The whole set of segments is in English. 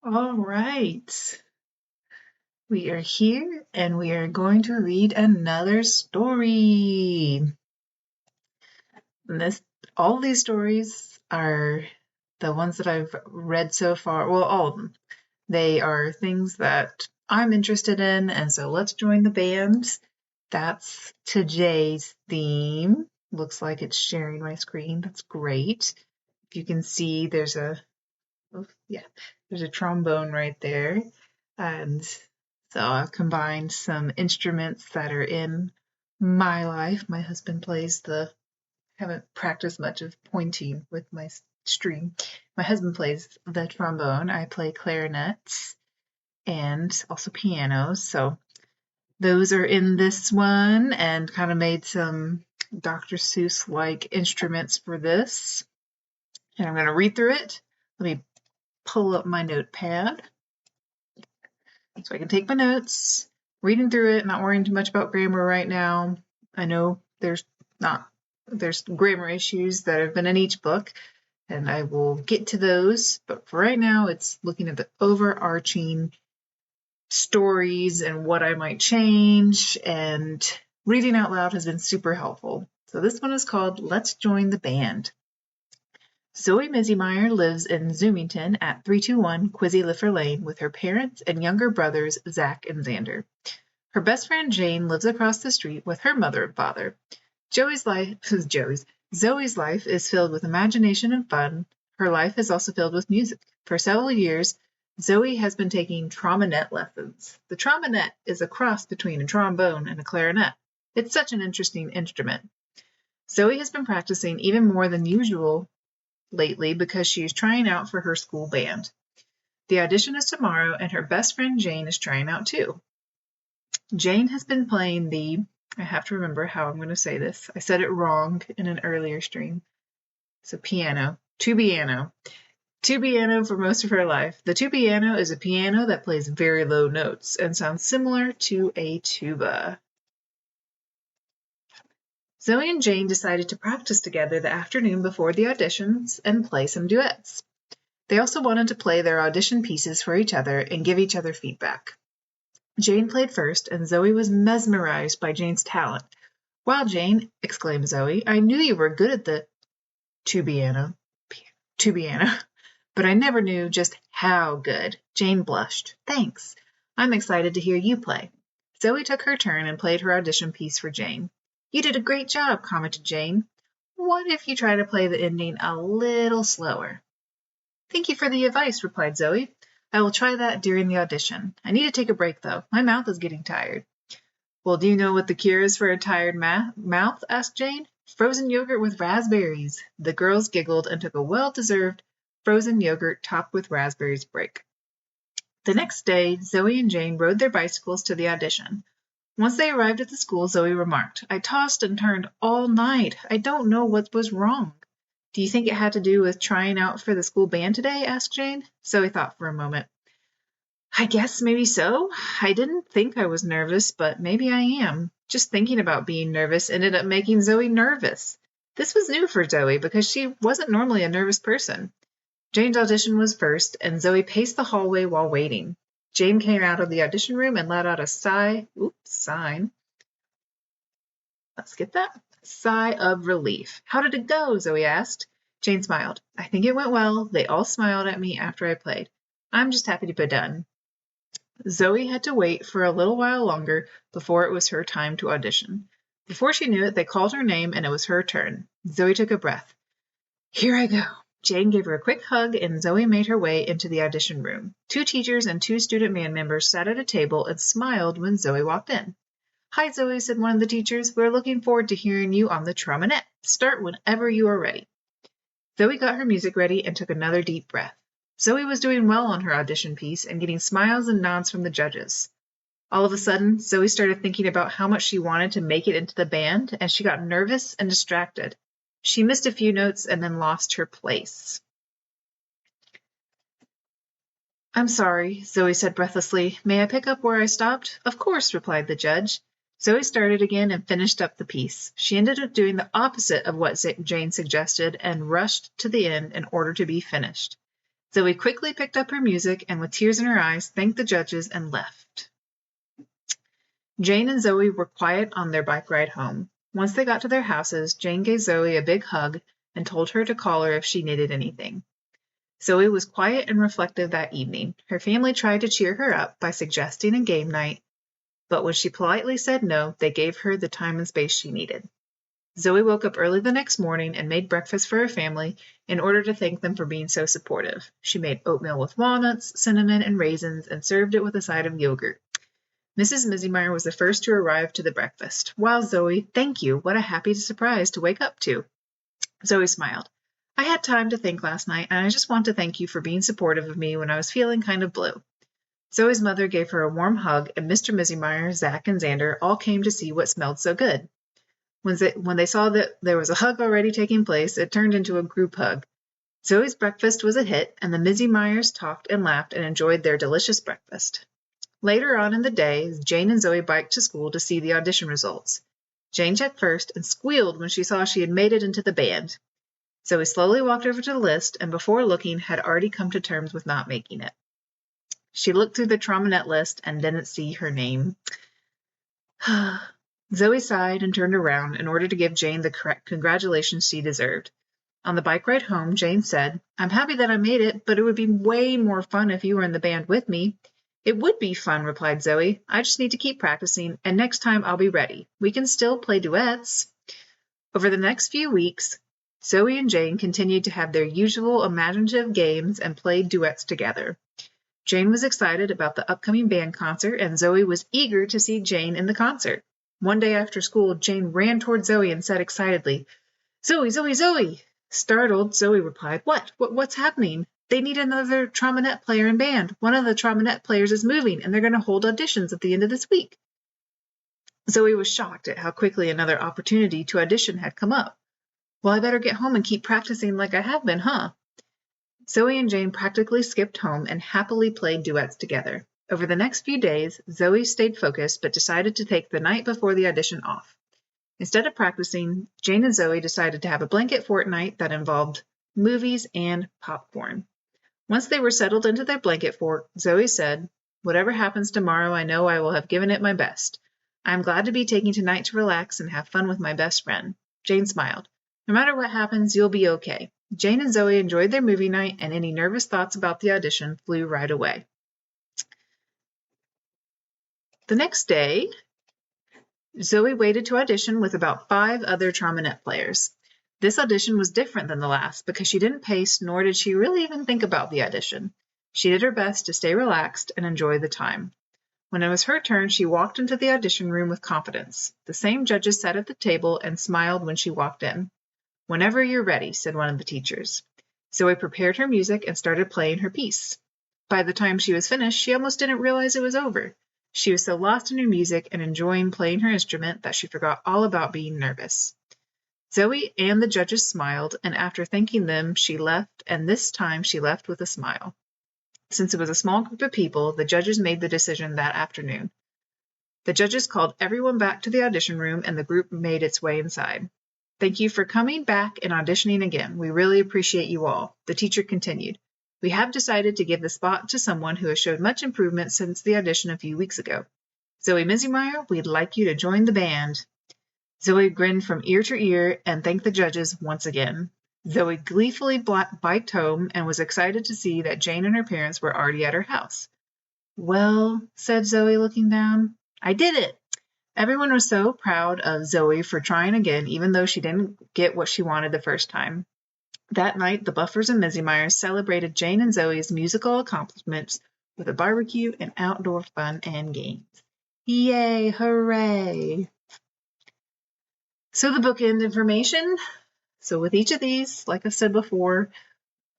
All right. We are here and we are going to read another story. And all these stories are the ones that I've read so far. Well, all of them. They are things that I'm interested in, and so let's join the band. That's today's theme. Looks like it's sharing my screen. That's great. If you can see, there's a trombone right there. And so I've combined some instruments that are in my life. My husband plays haven't practiced much of pointing with my string. My husband plays the trombone. I play clarinets and also piano. So those are in this one and kind of made some Dr. Seuss like instruments for this. And I'm going to read through it. Let me pull up my notepad so I can take my notes, reading through it, not worrying too much about grammar right now. I know there's grammar issues that have been in each book, and I will get to those. But for right now, it's looking at the overarching stories and what I might change, and reading out loud has been super helpful. So this one is called Let's Join the Band. Zoe Mizzymeyer lives in Zoomington at 321 Quizzy-Liffer Lane with her parents and younger brothers Zach and Xander. Her best friend Jane lives across the street with her mother and father. Zoe's life is filled with imagination and fun. Her life is also filled with music. For several years, Zoe has been taking trominet lessons. The trominet is a cross between a trombone and a clarinet. It's such an interesting instrument. Zoe has been practicing even more than usual lately because she is trying out for her school band. The audition is tomorrow, and her best friend Jane is trying out too. Jane has been playing I have to remember how I'm going to say this. I said it wrong in an earlier stream. So tubiano for most of her life. The tubiano is a piano that plays very low notes and sounds similar to a tuba. Zoe and Jane decided to practice together the afternoon before the auditions and play some duets. They also wanted to play their audition pieces for each other and give each other feedback. Jane played first, and Zoe was mesmerized by Jane's talent. "Wow, Jane," exclaimed Zoe, "I knew you were good at the tubiano, but I never knew just how good." Jane blushed. "Thanks. I'm excited to hear you play." Zoe took her turn and played her audition piece for Jane. "You did a great job," commented Jane. "What if you try to play the ending a little slower?" "Thank you for the advice," replied Zoe. "I will try that during the audition. I need to take a break, though. My mouth is getting tired." "Well, do you know what the cure is for a tired mouth?" asked Jane. "Frozen yogurt with raspberries." The girls giggled and took a well-deserved frozen yogurt topped with raspberries break. The next day, Zoe and Jane rode their bicycles to the audition. Once they arrived at the school, Zoe remarked, "I tossed and turned all night. I don't know what was wrong." "Do you think it had to do with trying out for the school band today?" asked Jane. Zoe thought for a moment. "I guess maybe so. I didn't think I was nervous, but maybe I am." Just thinking about being nervous ended up making Zoe nervous. This was new for Zoe because she wasn't normally a nervous person. Jane's audition was first, and Zoe paced the hallway while waiting. Jane came out of the audition room and let out a sigh. Sign. Let's get that. Sigh of relief. "How did it go?" Zoe asked. Jane smiled. "I think it went well. They all smiled at me after I played. I'm just happy to be done." Zoe had to wait for a little while longer before it was her time to audition. Before she knew it, they called her name and it was her turn. Zoe took a breath. "Here I go." Jane gave her a quick hug, and Zoe made her way into the audition room. 2 teachers and 2 student band members sat at a table and smiled when Zoe walked in. "Hi, Zoe," said one of the teachers. "We're looking forward to hearing you on the trominet. Start whenever you are ready." Zoe got her music ready and took another deep breath. Zoe was doing well on her audition piece and getting smiles and nods from the judges. All of a sudden, Zoe started thinking about how much she wanted to make it into the band, and she got nervous and distracted. She missed a few notes and then lost her place. "I'm sorry," Zoe said breathlessly. "May I pick up where I stopped?" "Of course," replied the judge. Zoe started again and finished up the piece. She ended up doing the opposite of what Jane suggested and rushed to the end in order to be finished. Zoe quickly picked up her music and with tears in her eyes thanked the judges and left. Jane and Zoe were quiet on their bike ride home. Once they got to their houses, Jane gave Zoe a big hug and told her to call her if she needed anything. Zoe was quiet and reflective that evening. Her family tried to cheer her up by suggesting a game night, but when she politely said no, they gave her the time and space she needed. Zoe woke up early the next morning and made breakfast for her family in order to thank them for being so supportive. She made oatmeal with walnuts, cinnamon, and raisins and served it with a side of yogurt. Mrs. Mizzymeyer was the first to arrive to the breakfast. Wow, Zoe, thank you. What a happy surprise to wake up to. Zoe smiled. I had time to think last night, and I just want to thank you for being supportive of me when I was feeling kind of blue. Zoe's mother gave her a warm hug, and Mr. Mizzymeyer, Zach, and Xander all came to see what smelled so good. When they saw that there was a hug already taking place, it turned into a group hug. Zoe's breakfast was a hit, and the Mizzymeyers talked and laughed and enjoyed their delicious breakfast. Later on in the day, Jane and Zoe biked to school to see the audition results. Jane checked first and squealed when she saw she had made it into the band. Zoe slowly walked over to the list and before looking had already come to terms with not making it. She looked through the trominet list and didn't see her name. Zoe sighed and turned around in order to give Jane the correct congratulations she deserved. On the bike ride home, Jane said, I'm happy that I made it, but it would be way more fun if you were in the band with me. It would be fun, replied Zoe. I just need to keep practicing, and next time I'll be ready. We can still play duets. Over the next few weeks, Zoe and Jane continued to have their usual imaginative games and played duets together. Jane was excited about the upcoming band concert, and Zoe was eager to see Jane in the concert. One day after school, Jane ran toward Zoe and said excitedly, Zoe, Zoe, Zoe! Startled, Zoe replied, What's happening? They need another trominet player in band. One of the trominet players is moving, and they're going to hold auditions at the end of this week. Zoe was shocked at how quickly another opportunity to audition had come up. Well, I better get home and keep practicing like I have been, huh? Zoe and Jane practically skipped home and happily played duets together. Over the next few days, Zoe stayed focused but decided to take the night before the audition off. Instead of practicing, Jane and Zoe decided to have a blanket fortnight that involved movies and popcorn. Once they were settled into their blanket fort, Zoe said, Whatever happens tomorrow, I know I will have given it my best. I am glad to be taking tonight to relax and have fun with my best friend. Jane smiled. No matter what happens, you'll be okay. Jane and Zoe enjoyed their movie night, and any nervous thoughts about the audition flew right away. The next day, Zoe waited to audition with about 5 other trominet players. This audition was different than the last because she didn't pace, nor did she really even think about the audition. She did her best to stay relaxed and enjoy the time. When it was her turn, she walked into the audition room with confidence. The same judges sat at the table and smiled when she walked in. Whenever you're ready, said one of the teachers. Zoe prepared her music and started playing her piece. By the time she was finished, she almost didn't realize it was over. She was so lost in her music and enjoying playing her instrument that she forgot all about being nervous. Zoe and the judges smiled, and after thanking them, she left, and this time she left with a smile. Since it was a small group of people, the judges made the decision that afternoon. The judges called everyone back to the audition room, and the group made its way inside. Thank you for coming back and auditioning again. We really appreciate you all, the teacher continued. We have decided to give the spot to someone who has showed much improvement since the audition a few weeks ago. Zoe Mizzymeyer, we'd like you to join the band. Zoe grinned from ear to ear and thanked the judges once again. Zoe gleefully biked home and was excited to see that Jane and her parents were already at her house. Well, said Zoe looking down, I did it. Everyone was so proud of Zoe for trying again, even though she didn't get what she wanted the first time. That night, the Buffers and Mizzymeyers celebrated Jane and Zoe's musical accomplishments with a barbecue and outdoor fun and games. Yay! Hooray! So the bookend information. So with each of these, like I said before,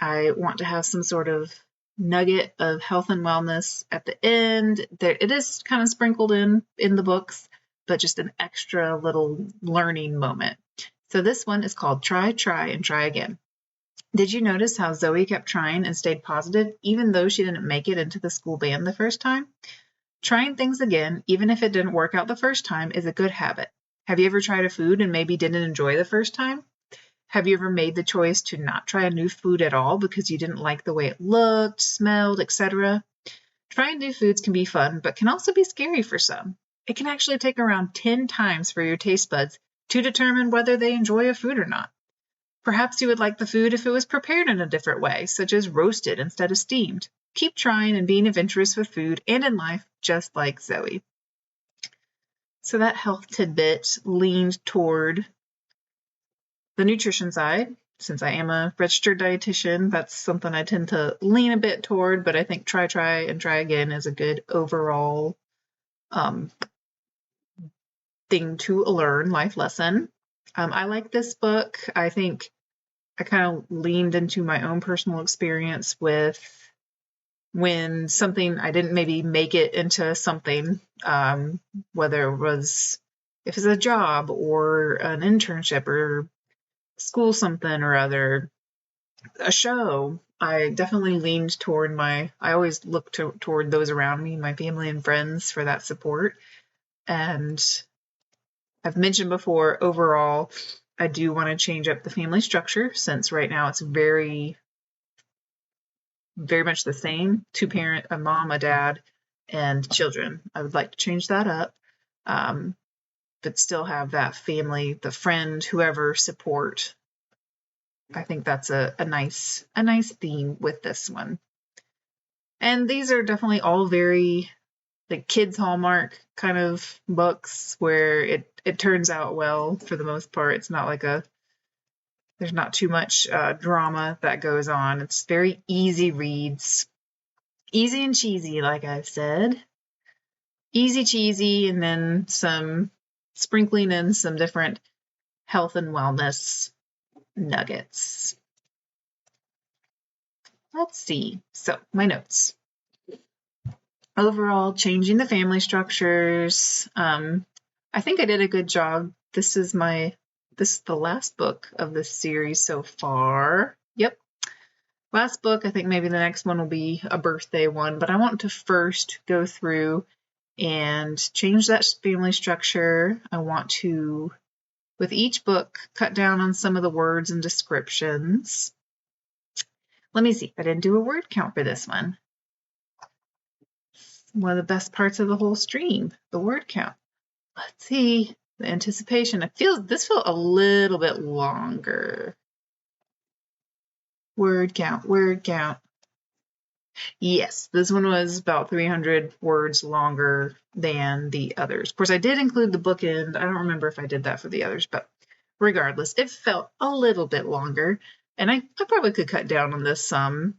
I want to have some sort of nugget of health and wellness at the end. It is kind of sprinkled in the books, but just an extra little learning moment. So this one is called Try, Try, and Try Again. Did you notice how Zoe kept trying and stayed positive even though she didn't make it into the school band the first time? Trying things again, even if it didn't work out the first time, is a good habit. Have you ever tried a food and maybe didn't enjoy the first time? Have you ever made the choice to not try a new food at all because you didn't like the way it looked, smelled, etc.? Trying new foods can be fun, but can also be scary for some. It can actually take around 10 times for your taste buds to determine whether they enjoy a food or not. Perhaps you would like the food if it was prepared in a different way, such as roasted instead of steamed. Keep trying and being adventurous with food and in life, just like Zoe. So that health tidbit leaned toward the nutrition side. Since I am a registered dietitian, that's something I tend to lean a bit toward, but I think try and try again is a good overall thing to learn, life lesson. I like this book. I think I kind of leaned into my own personal experience with when something, I didn't maybe make it into something, whether it was, if it's a job or an internship or school something or other, a show, I definitely leaned toward I always look toward those around me, my family and friends, for that support. And I've mentioned before, overall, I do want to change up the family structure, since right now it's very, very much the same. 2-parent, a mom, a dad, and children. I would like to change that up, but still have that family, the friend, whoever support. I think that's a nice theme with this one. And these are definitely all very like kids Hallmark kind of books where it turns out well for the most part. It's not like there's not too much drama that goes on. It's very easy reads. Easy and cheesy, like I've said. Easy cheesy, and then some sprinkling in some different health and wellness nuggets. Let's see. So, my notes. Overall, changing the family structures. I think I did a good job. This is the last book of this series so far. Yep. Last book. I think maybe the next one will be a birthday one, but I want to first go through and change that family structure. I want to, with each book, cut down on some of the words and descriptions. Let me see. I didn't do a word count for this one. One of the best parts of the whole stream, the word count. Let's see, the anticipation. This felt a little bit longer. Word count. Yes, this one was about 300 words longer than the others. Of course, I did include the bookend. I don't remember if I did that for the others, but regardless, it felt a little bit longer. And I probably could cut down on this some.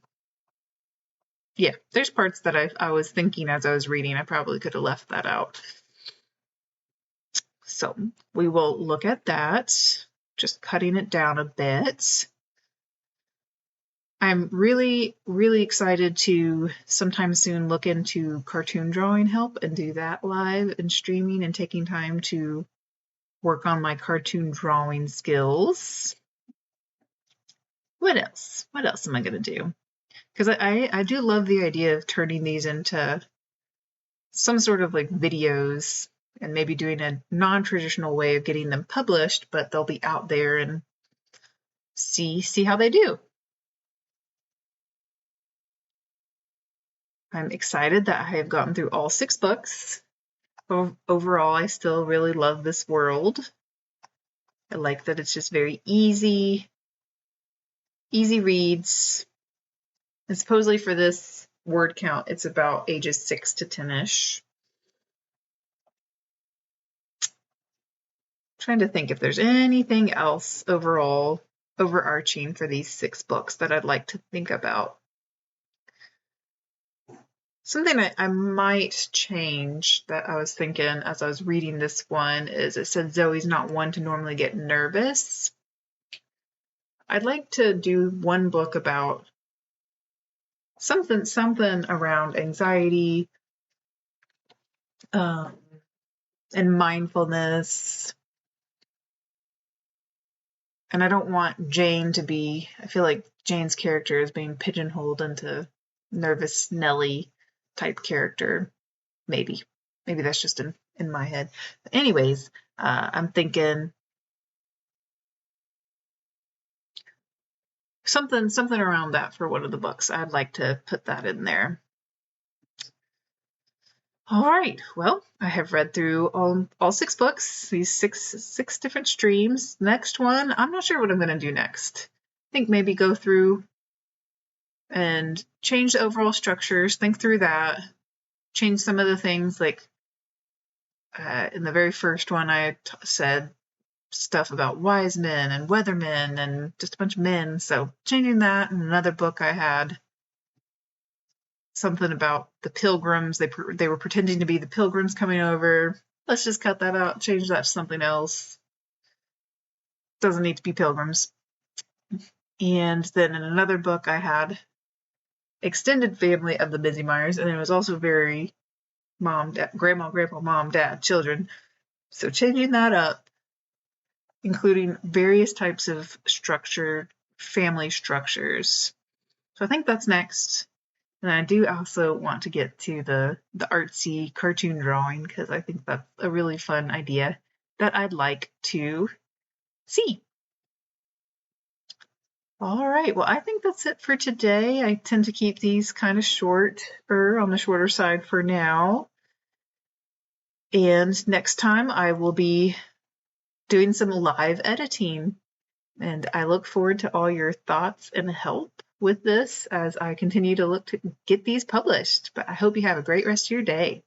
Yeah, there's parts that I was thinking as I was reading. I probably could have left that out. So we will look at that, just cutting it down a bit. I'm really, really excited to sometime soon look into cartoon drawing help and do that live and streaming and taking time to work on my cartoon drawing skills. What else? What else am I going to do? Because I do love the idea of turning these into some sort of like videos and maybe doing a non-traditional way of getting them published, but they'll be out there and see how they do. I'm excited that I have gotten through all 6 books. Overall, I still really love this world. I like that it's just very easy reads. And supposedly for this word count, it's about ages 6 to 10-ish. Trying to think if there's anything else overall overarching for these 6 books that I'd like to think about. Something I might change that I was thinking as I was reading this one is it said Zoe's not one to normally get nervous. I'd like to do one book about something around anxiety and mindfulness. And I don't want Jane to be, I feel like Jane's character is being pigeonholed into nervous Nellie type character. Maybe that's just in my head. But anyways, I'm thinking something around that for one of the books. I'd like to put that in there. All right. Well, I have read through all 6 books, these six different streams. Next one, I'm not sure what I'm going to do next. I think maybe go through and change the overall structures, think through that, change some of the things like in the very first one I said stuff about wise men and weathermen and just a bunch of men. So changing that. In another book I had something about the pilgrims. They were pretending to be the pilgrims coming over. Let's just cut that out, change that to something else. Doesn't need to be pilgrims. And then in another book I had extended family of the Busy Myers, and it was also very mom, dad, grandma, mom, dad, children. So changing that up, including various types of structured family structures. So I think that's next. And I do also want to get to the artsy cartoon drawing because I think that's a really fun idea that I'd like to see. All right, well, I think that's it for today. I tend to keep these kind of short or on the shorter side for now. And next time I will be doing some live editing. And I look forward to all your thoughts and help with this as I continue to look to get these published. But I hope you have a great rest of your day.